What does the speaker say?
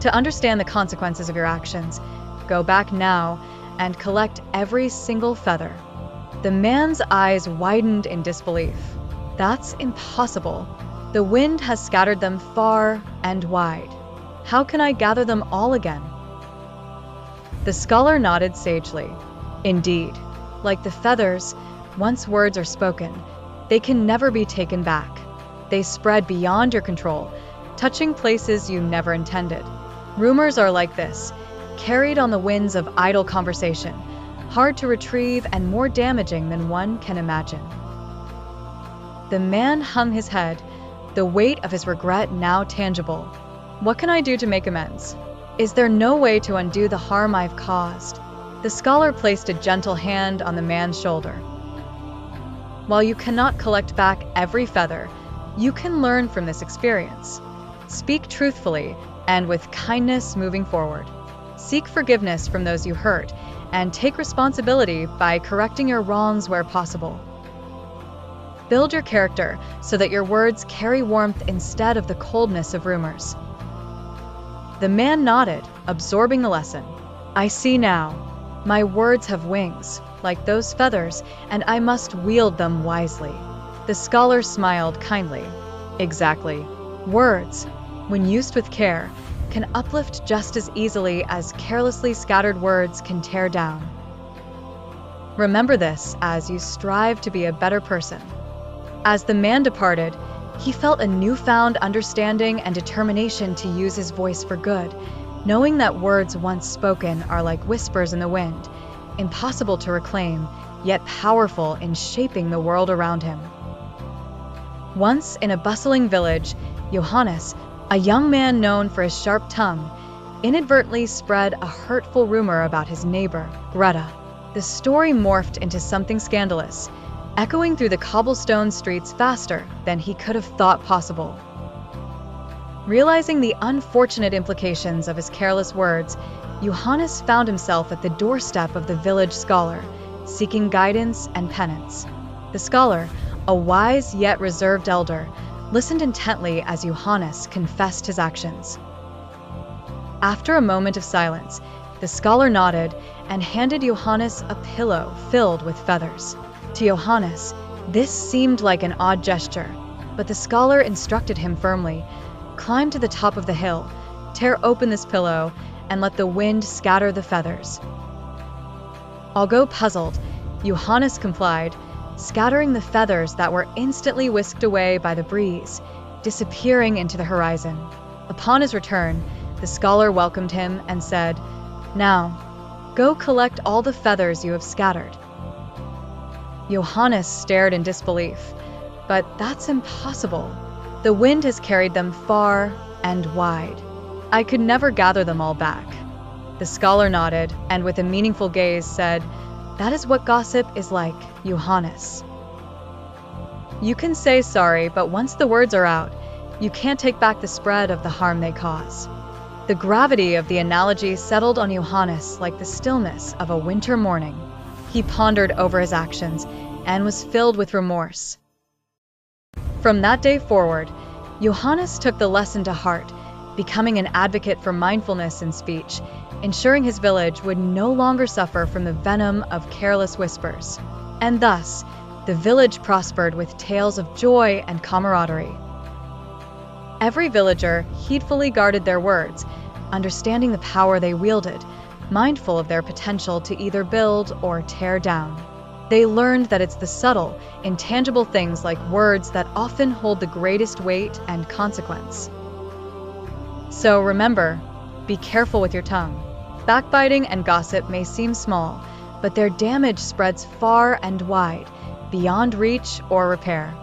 To understand the consequences of your actions, go back now and collect every single feather. The man's eyes widened in disbelief. That's impossible. The wind has scattered them far and wide. How can I gather them all again? The scholar nodded sagely. Indeed, like the feathers, once words are spoken, they can never be taken back. They spread beyond your control, touching places you never intended. Rumors are like this, carried on the winds of idle conversation, hard to retrieve and more damaging than one can imagine. The man hung his head, the weight of his regret now tangible. What can I do to make amends? Is there no way to undo the harm I've caused? The scholar placed a gentle hand on the man's shoulder. While you cannot collect back every feather, you can learn from this experience. Speak truthfully and with kindness moving forward. Seek forgiveness from those you hurt, and take responsibility by correcting your wrongs where possible. Build your character so that your words carry warmth instead of the coldness of rumors. The man nodded, absorbing the lesson. I see now. My words have wings, like those feathers, and I must wield them wisely. The scholar smiled kindly. Exactly. Words, when used with care, can uplift just as easily as carelessly scattered words can tear down. Remember this as you strive to be a better person. As the man departed, he felt a newfound understanding and determination to use his voice for good, knowing that words once spoken are like whispers in the wind, impossible to reclaim, yet powerful in shaping the world around him. Once in a bustling village, Johannes, a young man known for his sharp tongue, inadvertently spread a hurtful rumor about his neighbor, Greta. The story morphed into something scandalous, echoing through the cobblestone streets faster than he could have thought possible. Realizing the unfortunate implications of his careless words, Johannes found himself at the doorstep of the village scholar, seeking guidance and penance. The scholar, a wise yet reserved elder, listened intently as Johannes confessed his actions. After a moment of silence, the scholar nodded and handed Johannes a pillow filled with feathers. To Johannes, this seemed like an odd gesture, but the scholar instructed him firmly, "Climb to the top of the hill, tear open this pillow, and let the wind scatter the feathers." Although puzzled, Johannes complied, scattering the feathers that were instantly whisked away by the breeze, disappearing into the horizon. Upon his return, the scholar welcomed him and said, "Now, go collect all the feathers you have scattered." Johannes stared in disbelief. But that's impossible. The wind has carried them far and wide. I could never gather them all back. The scholar nodded and with a meaningful gaze said, "That is what gossip is like, Johannes. You can say sorry, but once the words are out, you can't take back the spread of the harm they cause." The gravity of the analogy settled on Johannes like the stillness of a winter morning. He pondered over his actions and was filled with remorse. From that day forward, Johannes took the lesson to heart, becoming an advocate for mindfulness in speech, ensuring his village would no longer suffer from the venom of careless whispers. And thus, the village prospered with tales of joy and camaraderie. Every villager heedfully guarded their words, understanding the power they wielded, mindful of their potential to either build or tear down. They learned that it's the subtle, intangible things like words that often hold the greatest weight and consequence. So remember, be careful with your tongue. Backbiting and gossip may seem small, but their damage spreads far and wide, beyond reach or repair.